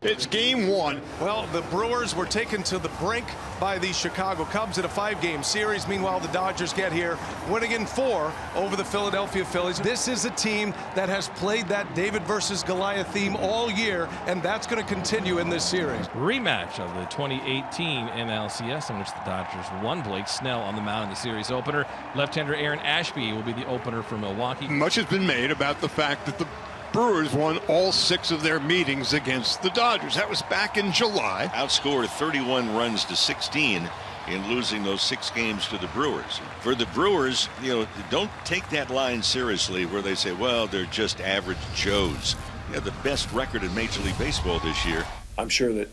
It's game one. Well, the Brewers were taken to the brink by the Chicago Cubs in a 5-game series. Meanwhile, the Dodgers get here, winning in 4 over the Philadelphia Phillies. This is a team that has played that David versus Goliath theme all year, and that's going to continue in this series. Rematch of the 2018 NLCS, in which the Dodgers won. Blake Snell on the mound in the series opener. Left-hander Aaron Ashby will be the opener for Milwaukee. Much has been made about the fact that the Brewers won all 6 of their meetings against the Dodgers. That was back in July. Outscored 31 runs to 16 in losing those 6 games to the Brewers. For the Brewers, don't take that line seriously where they say, well, they're just average Joes. They have the best record in Major League Baseball this year. I'm sure that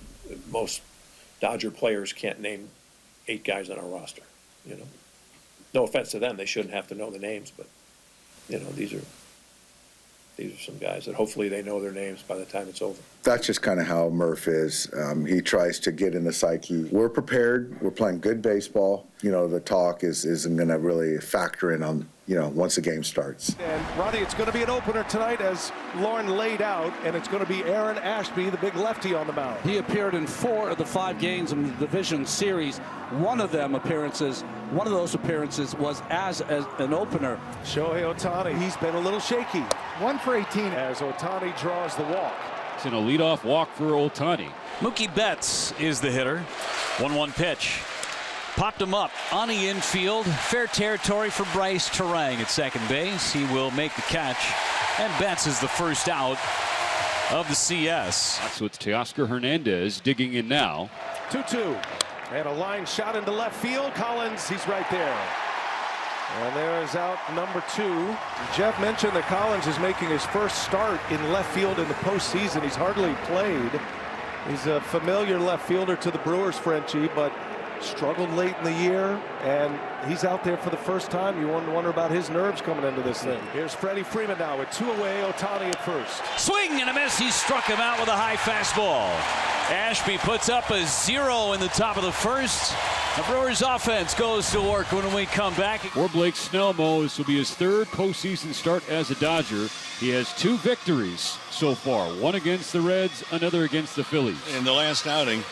most Dodger players can't name 8 guys on our roster. No offense to them, they shouldn't have to know the names, but these are some guys that hopefully they know their names by the time it's over. That's just kind of how Murph is. He tries to get in the psyche. We're prepared. We're playing good baseball. The talk isn't going to really factor in on, once the game starts. And Roddy, it's going to be an opener tonight as Lauren laid out, and it's going to be Aaron Ashby, the big lefty, on the mound. He appeared in 4 of the 5 games in the division series. One of those appearances was as an opener. Shohei Ohtani, he's been a little shaky. 1 for 18 as Ohtani draws the walk. It's in a leadoff walk for Ohtani. Mookie Betts is the hitter. 1-1 pitch. Popped him up on the infield. Fair territory for Bryce Terang at second base. He will make the catch. And Betts is the first out of the CS. So it's Teoscar Hernandez digging in now. 2-2. And a line shot into left field. Collins, he's right there. And there is out number 2. Jeff mentioned that Collins is making his first start in left field in the postseason. He's hardly played. He's a familiar left fielder to the Brewers, Frenchie, but struggled late in the year, and he's out there for the first time. You wonder about his nerves coming into this thing. Here's Freddie Freeman now with 2 away. Ohtani at first. Swing and a miss. He struck him out with a high fastball. Ashby puts up a 0 in the top of the first. The Brewers offense goes to work when we come back. For Blake Snell, this will be his 3rd postseason start as a Dodger. He has 2 victories so far. One against the Reds, another against the Phillies. In the last outing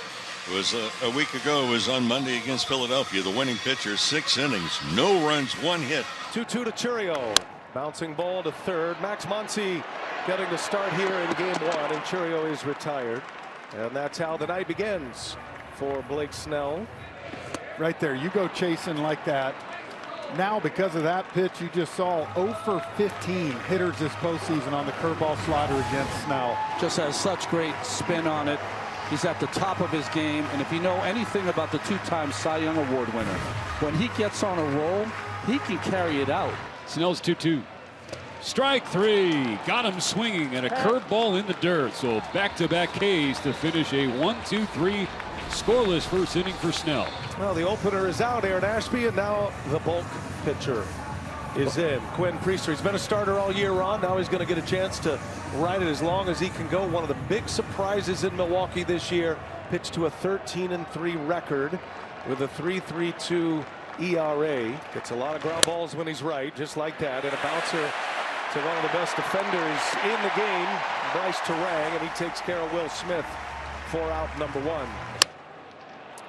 was a week ago. It was on Monday against Philadelphia. The winning pitcher, 6 innings, no runs, 1 hit. 2-2 to Churio. Bouncing ball to third. Max Muncy getting the start here in game 1, and Churio is retired. And that's how the night begins for Blake Snell. right there. You go chasing like that. Now, because of that pitch you just saw, 0 for 15 hitters this postseason on the curveball slider against Snell. Just has such great spin on it. He's at the top of his game, and if you know anything about the 2-time Cy Young Award winner, when he gets on a roll, he can carry it out. Snell's 2-2. Strike 3. Got him swinging, and a curveball in the dirt. So back-to-back Ks to finish a 1-2-3 scoreless first inning for Snell. Well, the opener is out, Aaron Ashby, and now the bulk pitcher is in. Quinn Priester. He's been a starter all year on. Now he's going to get a chance to ride it as long as he can go. One of the big surprises in Milwaukee this year. Pitched to a 13-3 record with a 3.32 ERA. Gets a lot of ground balls when he's right, just like that. And a bouncer to one of the best defenders in the game, Bryce Terang, and he takes care of Will Smith for out number 1.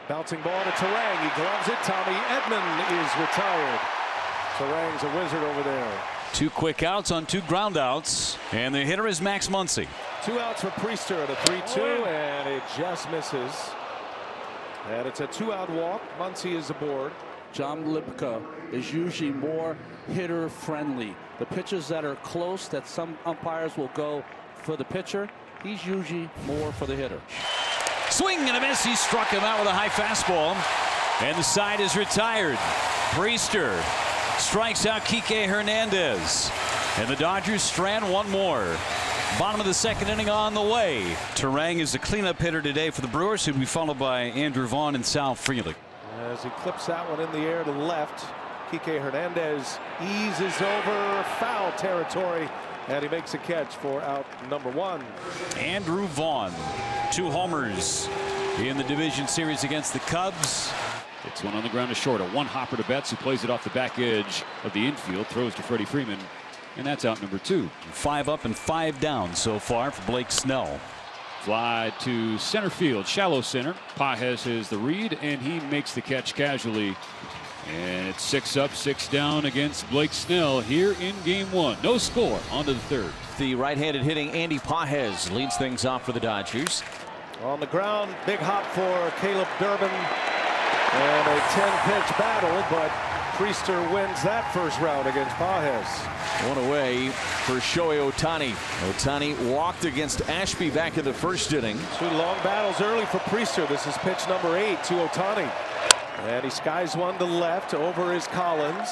Bouncing ball to Terang. He gloves it. Tommy Edman is retired. Terang's a wizard over there. 2 quick outs on 2 ground outs, and the hitter is Max Muncy. 2 outs for Priester at a 3-2, and it just misses. And it's a 2-out walk. Muncy is aboard. John Lipka is usually more hitter friendly. The pitches that are close, that some umpires will go for the pitcher, he's usually more for the hitter. Swing and a miss. He struck him out with a high fastball, and the side is retired. Priester strikes out Kike Hernandez, and the Dodgers strand one more. Bottom of the 2nd inning on the way. Terang is the cleanup hitter today for the Brewers, who will be followed by Andrew Vaughn and Sal Frelick. As he clips that one in the air to the left, Kike Hernandez eases over foul territory, and he makes a catch for out number 1. Andrew Vaughn, 2 homers in the division series against the Cubs. It's one on the ground to short. A 1-hopper to Betts, who plays it off the back edge of the infield, throws to Freddie Freeman, and that's out number 2. 5 up and 5 down so far for Blake Snell. Fly to center field, shallow center. Pages has the read, and he makes the catch casually. And it's 6 up, 6 down against Blake Snell here in game 1. No score on to the third. The right-handed hitting Andy Pages leads things off for the Dodgers. On the ground, big hop for Caleb Durbin. And a 10-pitch battle, but Priester wins that first round against Pages. One away for Shohei Ohtani. Ohtani walked against Ashby back in the first inning. 2 long battles early for Priester. This is pitch number 8 to Ohtani. And he skies one to left. Over is Collins.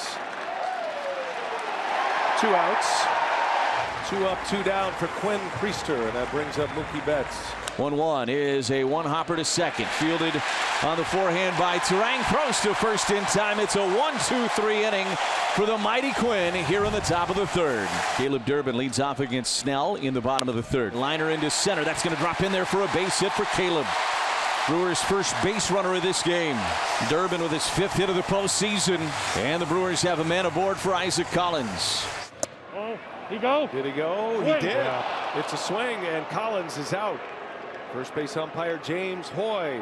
2 outs. 2 up, 2 down for Quinn Priester. And that brings up Mookie Betts. 1-1 is a one-hopper to second. Fielded on the forehand by Turang. Throws to first in time. It's a 1-2-3 inning for the mighty Quinn here in the top of the third. Caleb Durbin leads off against Snell in the bottom of the third. Liner into center. That's going to drop in there for a base hit for Caleb. Brewers' first base runner of this game. Durbin with his 5th hit of the postseason. And the Brewers have a man aboard for Isaac Collins. Did he go? Did he go? He did. Yeah. It's a swing, and Collins is out. First base umpire James Hoy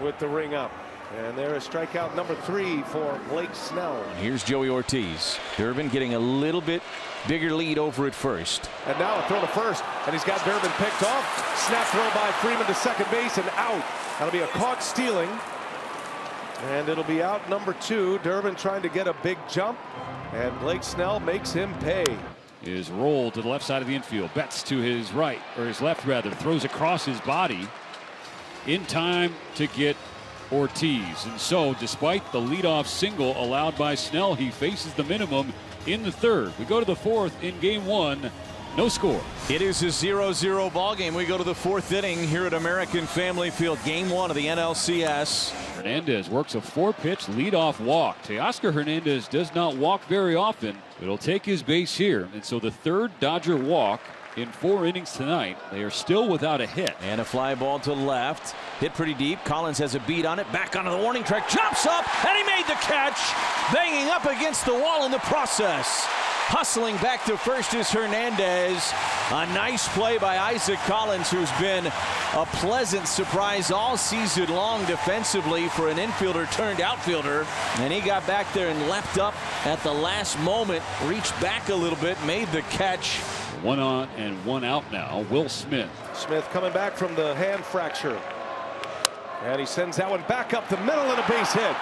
with the ring up. And there is strikeout number 3 for Blake Snell. Here's Joey Ortiz. Durbin getting a little bit bigger lead over at first. And now a throw to first, and he's got Durbin picked off. Snap throw by Freeman to second base and out. That'll be a caught stealing. And it'll be out number 2. Durbin trying to get a big jump, and Blake Snell makes him pay. Is rolled to the left side of the infield. Betts to his right, or his left rather. Throws across his body in time to get Ortiz. And so, despite the leadoff single allowed by Snell, he faces the minimum in the third. We go to the 4th in game 1. No score. It is a 0-0 ball game. We go to the 4th inning here at American Family Field. Game 1 of the NLCS. Hernandez works a 4-pitch leadoff walk. Teoscar Hernandez does not walk very often. It'll take his base here. And so the 3rd Dodger walk in 4 innings tonight. They are still without a hit. And a fly ball to left. Hit pretty deep. Collins has a beat on it. Back onto the warning track. Jumps up, and he made the catch. Banging up against the wall in the process. Hustling back to first is Hernandez. A nice play by Isaac Collins, who's been a pleasant surprise all season long defensively for an infielder turned outfielder. And he got back there and leapt up at the last moment, reached back a little bit, made the catch. 1 on and 1 out now. Will Smith. Smith coming back from the hand fracture. And he sends that one back up the middle and a base hit.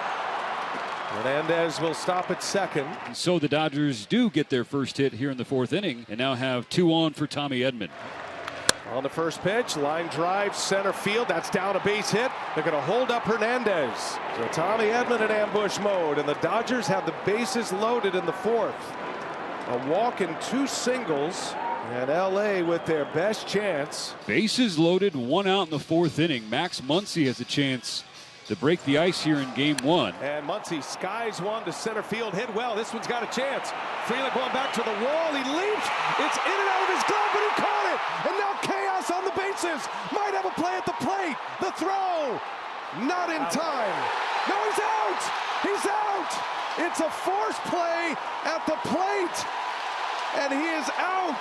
Hernandez will stop at second. And so the Dodgers do get their first hit here in the 4th inning and now have 2 on for Tommy Edman. On the first pitch, line drive, center field. That's down a base hit. They're going to hold up Hernandez. So Tommy Edman in ambush mode, and the Dodgers have the bases loaded in the 4th. A walk and 2 singles, and LA with their best chance. Bases loaded, 1 out in the 4th inning. Max Muncy has a chance to break the ice here in game 1. And Muncy skies one to center field, hit well. This one's got a chance. Freeland going back to the wall. He leaps. It's in and out of his glove, but he caught it. And now chaos on the bases. Might have a play at the plate. The throw. Not in time. No, he's out. He's out. It's a forced play at the plate. And he is out.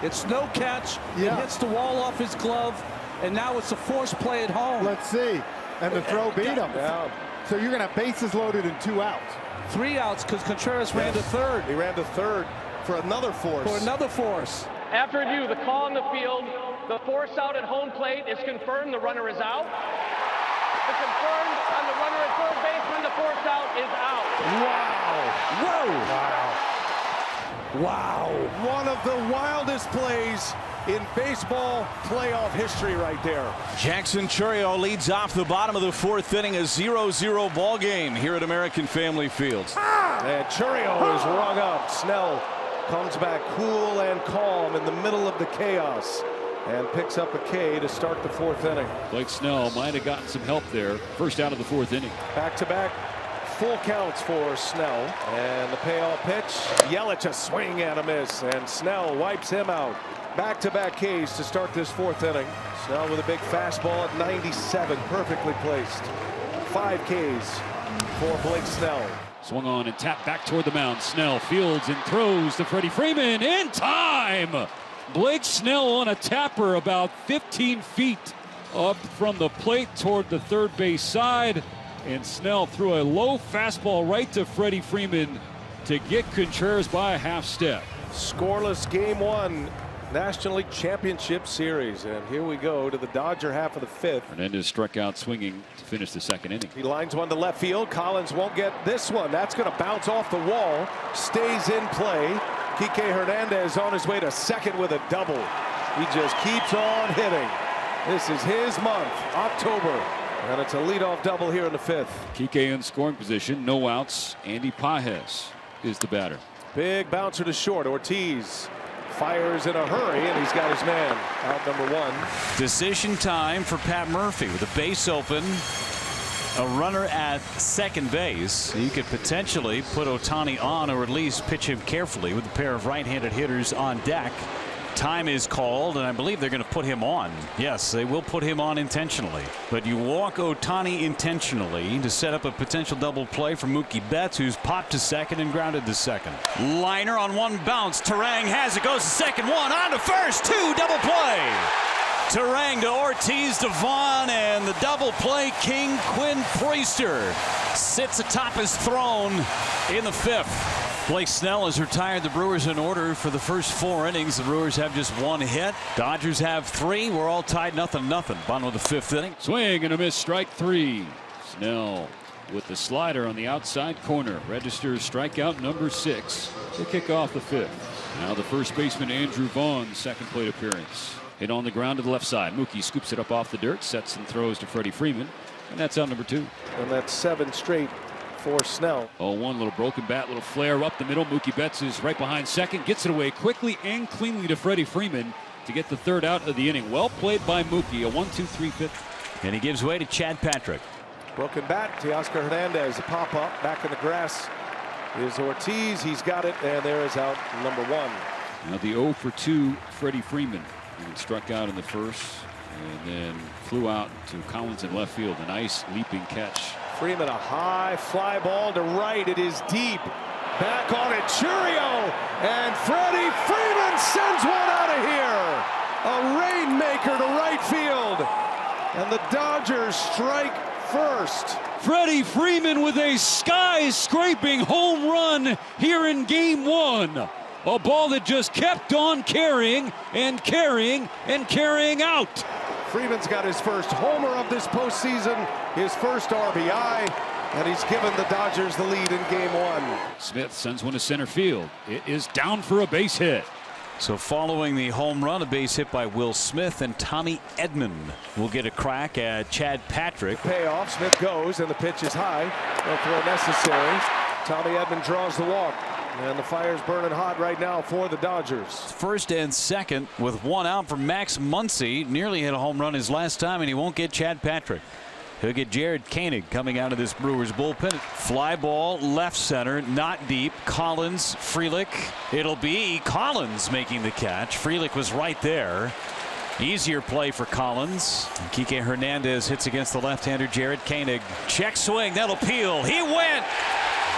It's no catch. It hits the wall off his glove. And now it's a forced play at home. Let's see. And the throw beat him. Yeah. So you're going to have bases loaded and 2 outs. 3 outs because Contreras ran to third. He ran to third for another force. After review, the call on the field, the force out at home plate is confirmed. The runner is out. The confirmed on the runner at third baseman, the force out is out. Wow. Whoa. Wow. Wow. One of the wildest plays in baseball playoff history right there. Jackson Chourio leads off the bottom of the 4th inning, a 0-0 ball game here at American Family Field. And Chourio is rung up. Snell comes back cool and calm in the middle of the chaos and picks up a K to start the 4th inning. Blake Snell might have gotten some help there. First out of the 4th inning. Back-to-back full counts for Snell. And the payoff pitch. Yelich a swing and a miss. And Snell wipes him out. Back-to-back Ks to start this 4th inning. Snell with a big fastball at 97, perfectly placed. 5 Ks for Blake Snell. Swung on and tapped back toward the mound. Snell fields and throws to Freddie Freeman in time. Blake Snell on a tapper about 15 feet up from the plate toward the third base side. And Snell threw a low fastball right to Freddie Freeman to get Contreras by a half step. Scoreless game one, National League Championship Series. And here we go to the Dodger half of the fifth. Hernandez struck out swinging to finish the second inning. He lines one to left field. Collins won't get this one. That's going to bounce off the wall. Stays in play. Kike Hernandez on his way to second with a double. He just keeps on hitting. This is his month, October. And it's a leadoff double here in the fifth. Kike in scoring position, no outs. Andy Pages is the batter. Big bouncer to short. Ortiz fires in a hurry, and he's got his man out, number one. Decision time for Pat Murphy with a base open. A runner at second base. You could potentially put Ohtani on, or at least pitch him carefully with a pair of right-handed hitters on deck. Time is called, and I believe they're going to put him on. Yes, they will put him on intentionally. But you walk Ohtani intentionally to set up a potential double play for Mookie Betts, who's popped to second and grounded to second. Liner on one bounce. Turang has it. Goes to second. One on to first. Two. Double play. Turang to Ortiz to Vaughn, and the double play king Quinn Priester sits atop his throne in the fifth. Blake Snell has retired the Brewers in order for the first 4 innings. The Brewers have just 1 hit. Dodgers have 3. We're all tied 0-0. Bottom of the 5th inning. Swing and a miss, strike 3. Snell with the slider on the outside corner. Registers strikeout number 6 to kick off the 5th. Now the first baseman Andrew Vaughn's second plate appearance. Hit on the ground to the left side. Mookie scoops it up off the dirt, sets and throws to Freddie Freeman. And that's out number 2. And that's 7 straight for Snell. 0-1, little broken bat, little flare up the middle. Mookie Betts is right behind second, gets it away quickly and cleanly to Freddie Freeman to get the third out of the inning. Well played by Mookie. A 1-2-3 fifth. And he gives way to Chad Patrick. Broken bat. Teoscar Hernandez, a pop up back in the grass is Ortiz. He's got it, and there is out number 1. Now the 0 for 2 Freddie Freeman. He struck out in the first and then flew out to Collins in left field. A nice leaping catch. Freeman, a high fly ball to right. It is deep. Back on it, Churio, and Freddie Freeman sends one out of here. A rainmaker to right field, and the Dodgers strike first. Freddie Freeman with a sky-scraping home run here in Game 1. A ball that just kept on carrying and carrying and carrying out. Freeman's got his first homer of this postseason, his first RBI, and he's given the Dodgers the lead in Game 1. Smith sends one to center field. It is down for a base hit. So following the home run, a base hit by Will Smith, and Tommy Edman will get a crack at Chad Patrick. Payoff, Smith goes, and the pitch is high. No throw necessary. Tommy Edman draws the walk. And the fire's burning hot right now for the Dodgers. First and second with 1 out for Max Muncy. Nearly hit a home run his last time, and he won't get Chad Patrick. He'll get Jared Koenig coming out of this Brewers bullpen. Fly ball left center, not deep. Collins, Frelick. It'll be Collins making the catch. Frelick was right there. Easier play for Collins. Kike Hernandez hits against the left-hander Jared Koenig. Check swing, that'll peel. He went.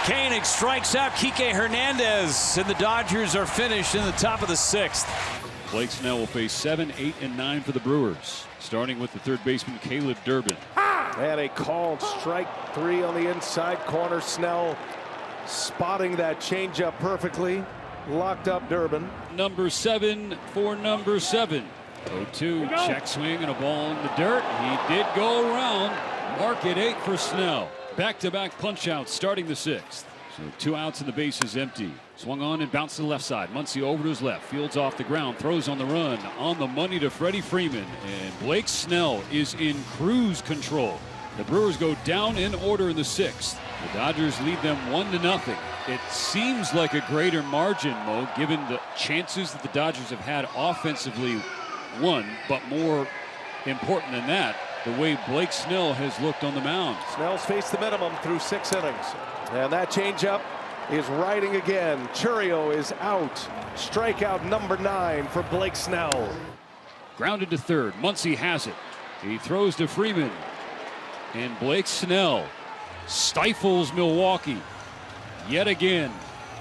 Koenig strikes out Kike Hernandez, and the Dodgers are finished in the top of the 6th. Blake Snell will face 7, 8, and 9 for the Brewers, starting with the third baseman Caleb Durbin. And a called strike 3 on the inside corner. Snell spotting that changeup perfectly. Locked up Durbin. Number 7 for number 7. 0-2, check swing and a ball in the dirt. He did go around. Mark at 8 for Snell. Back-to-back punch-outs starting the 6th. So 2 outs and the base is empty. Swung on and bounced to the left side. Muncy over to his left. Fields off the ground. Throws on the run. On the money to Freddie Freeman. And Blake Snell is in cruise control. The Brewers go down in order in the 6th. The Dodgers lead them 1-0. It seems like a greater margin, Mo, given the chances that the Dodgers have had offensively won, but more important than that, the way Blake Snell has looked on the mound. Snell's faced the minimum through 6 innings. And that changeup is riding again. Churio is out. Strikeout number 9 for Blake Snell. Grounded to third. Muncy has it. He throws to Freeman. And Blake Snell stifles Milwaukee. Yet again.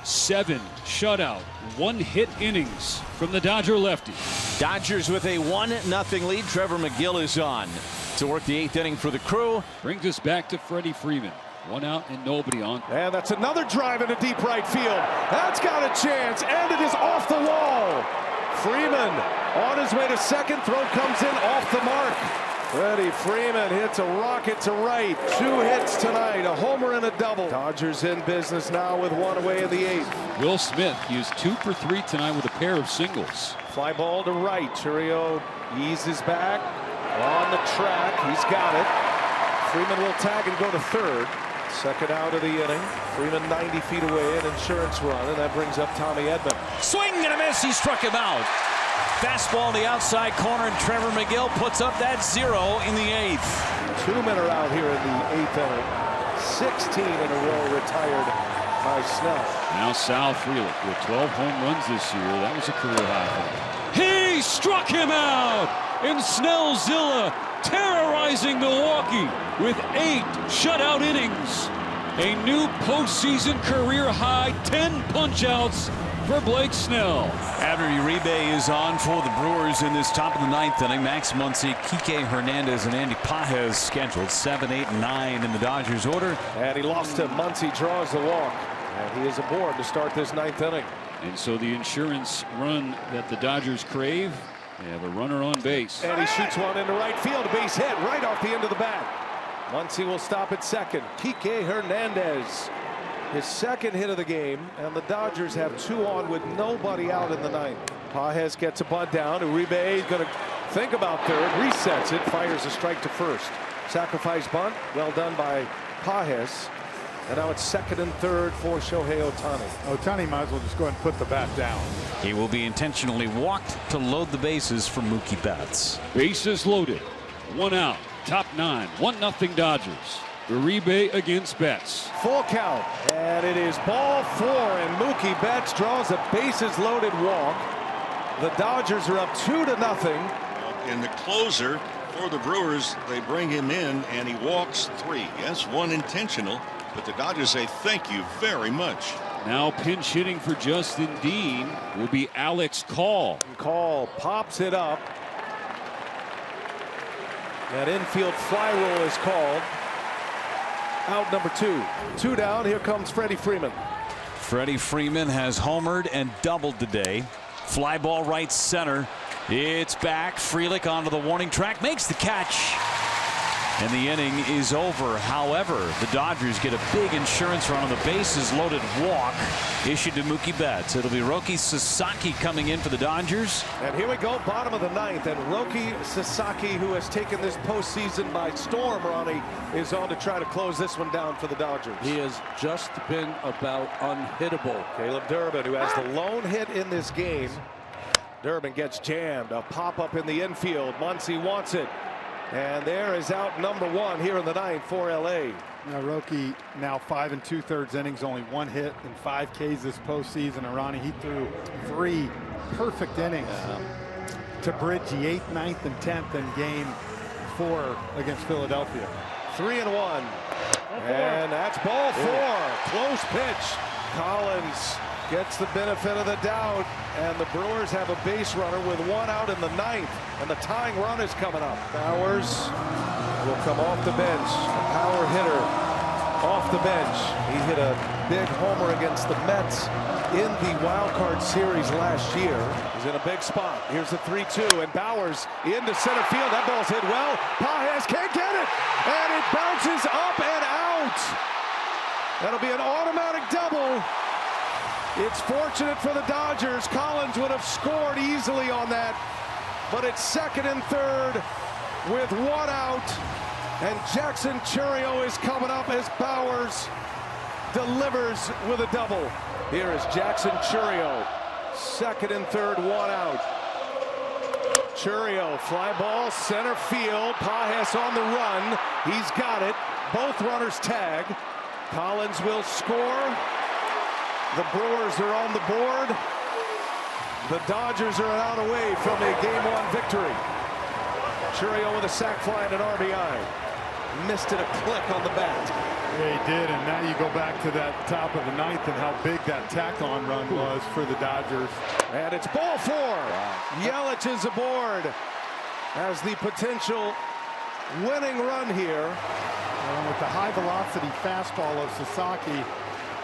7 shutout, 1-hit innings from the Dodger lefty. Dodgers with a 1-0 lead. Trevor McGill is on to work the 8th inning for the Crew. Brings us back to Freddie Freeman. 1 out and nobody on. And that's another drive into deep right field. That's got a chance, and it is off the wall. Freeman on his way to second. Throw comes in off the mark. Freddie Freeman hits a rocket to right. 2 hits tonight, a homer and a double. Dodgers in business now with 1 away in the 8th. Will Smith, he is 2 for 3 tonight with a pair of singles. Fly ball to right. Churio eases back on the track. He's got it. Freeman will tag and go to third. Second out of the inning. Freeman 90 feet away, an insurance run, and that brings up Tommy Edman. Swing and a miss. He struck him out. Fastball in the outside corner, and Trevor McGill puts up that 0 in the 8th. 2 men are out here in the 8th inning. 16 in a row retired by Snell. Now Sal Frelick with 12 home runs this year. That was a career high for him. He struck him out in Snellzilla, terrorizing Milwaukee with 8 shutout innings. A new postseason career high, 10 punch-outs for Blake Snell. Abner Uribe is on for the Brewers in this top of the 9th inning. Max Muncy, Kike Hernandez, and Andy Pages scheduled 7, 8, and 9 in the Dodgers order. And he lost him. Muncy draws the walk, and he is aboard to start this 9th inning. And so the insurance run that the Dodgers crave, they have a runner on base. And he shoots one into right field. A base hit right off the end of the bat. Muncy will stop at second. Kike Hernandez, his second hit of the game, and the Dodgers have 2 on with nobody out in the 9th. Pages gets a bunt down. Uribe is going to think about third, resets it, fires a strike to first. Sacrifice bunt, well done by Pages. And now it's second and third for Shohei Ohtani. Ohtani might as well just go ahead and put the bat down. He will be intentionally walked to load the bases for Mookie Betts. Bases loaded. 1 out. Top 9. 1-0 Dodgers. Uribe against Betts. Full count. And it is ball 4. And Mookie Betts draws a bases loaded walk. The Dodgers are up 2-0. And the closer for the Brewers, they bring him in and he walks 3. Yes, 1 intentional. But the Dodgers say thank you very much. Now pinch hitting for Justin Dean will be Alex Call. Call pops it up. That infield fly roll is called. Out number 2. 2 down. Here comes Freddie Freeman. Freddie Freeman has homered and doubled today. Fly ball right center. It's back. Frelick onto the warning track. Makes the catch. And the inning is over. However, the Dodgers get a big insurance run on the bases loaded walk issued to Mookie Betts. It'll be Roki Sasaki coming in for the Dodgers. And here we go, bottom of the 9th. And Roki Sasaki, who has taken this postseason by storm, Ronnie, is on to try to close this one down for the Dodgers. He has just been about unhittable. Caleb Durbin, who has the lone hit in this game. Durbin gets jammed. A pop-up in the infield. Muncy wants it. And there is out number 1 here in the 9th for LA. Now Roki now 5 2/3 innings, only 1 hit and 5 Ks this postseason. And Ronnie, he threw 3 perfect innings to bridge the 8th, 9th, and 10th in game 4 against Philadelphia. 3-1. And that's ball 4. Close pitch. Collins gets the benefit of the doubt, and the Brewers have a base runner with 1 out in the 9th, and the tying run is coming up. Bowers will come off the bench, a power hitter off the bench. He hit a big homer against the Mets in the wild card series last year. He's in a big spot. Here's the 3-2, and Bowers into center field. That ball's hit well. Pages can't get it, and it bounces up and out. That'll be an automatic double. It's fortunate for the Dodgers. Collins would have scored easily on that, but it's second and third with 1 out, and Jackson Churio is coming up as Bowers delivers with a double. Here is Jackson Churio, second and third, 1 out. Churio, fly ball, center field. Pages on the run. He's got it. Both runners tag. Collins will score. The Brewers are on the board. The Dodgers are an out away from a Game 1 victory. Churio with a sac fly and an RBI. Missed it a click on the bat. Yeah, he did, and now you go back to that top of the ninth and how big that tack-on run was for the Dodgers. And it's ball 4. Yelich is aboard as the potential winning run here. And with the high-velocity fastball of Sasaki,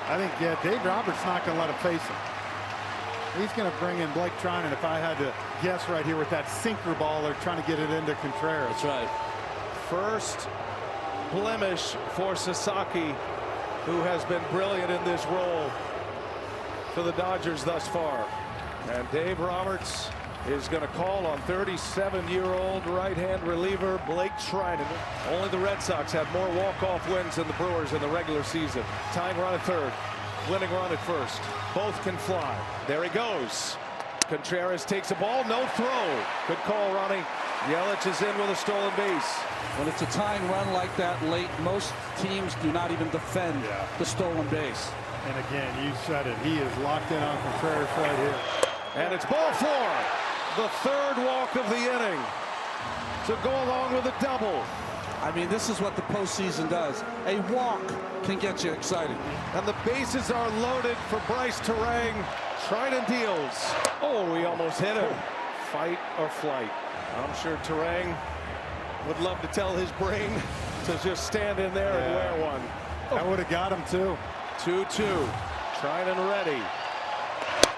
I think Dave Roberts not going to let him face him. He's going to bring in Blake Trinan, if I had to guess right here, with that sinker ball. They're trying to get it into Contreras. That's right. First blemish for Sasaki, who has been brilliant in this role for the Dodgers thus far. And Dave Roberts is going to call on 37-year-old right-hand reliever Blake Trinan. Only the Red Sox have more walk-off wins than the Brewers in the regular season. Tying run at third, winning run at first. Both can fly. There he goes. Contreras takes a ball, no throw. Good call, Ronnie. Yelich is in with a stolen base. When it's a tying run like that late, most teams do not even defend the stolen base. And again, you said it. He is locked in on Contreras right here. And it's ball 4. The third walk of the inning to go along with a double. I mean, this is what the postseason does. A walk can get you excited. And the bases are loaded for Bryce Terang. Trinan deals. Oh, he almost hit him. Fight or flight. I'm sure Terang would love to tell his brain to just stand in there and wear one. That would have got him too. 2-2. Trinan ready.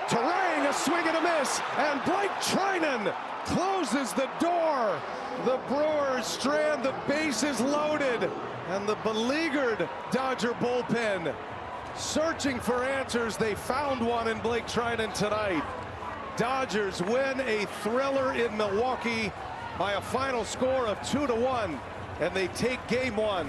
Terang, a swing and a miss, and Blake Trinan closes the door. The Brewers strand the bases loaded, and the beleaguered Dodger bullpen searching for answers. They found one in Blake Trinan tonight. Dodgers win a thriller in Milwaukee by a final score of 2-1, and they take game 1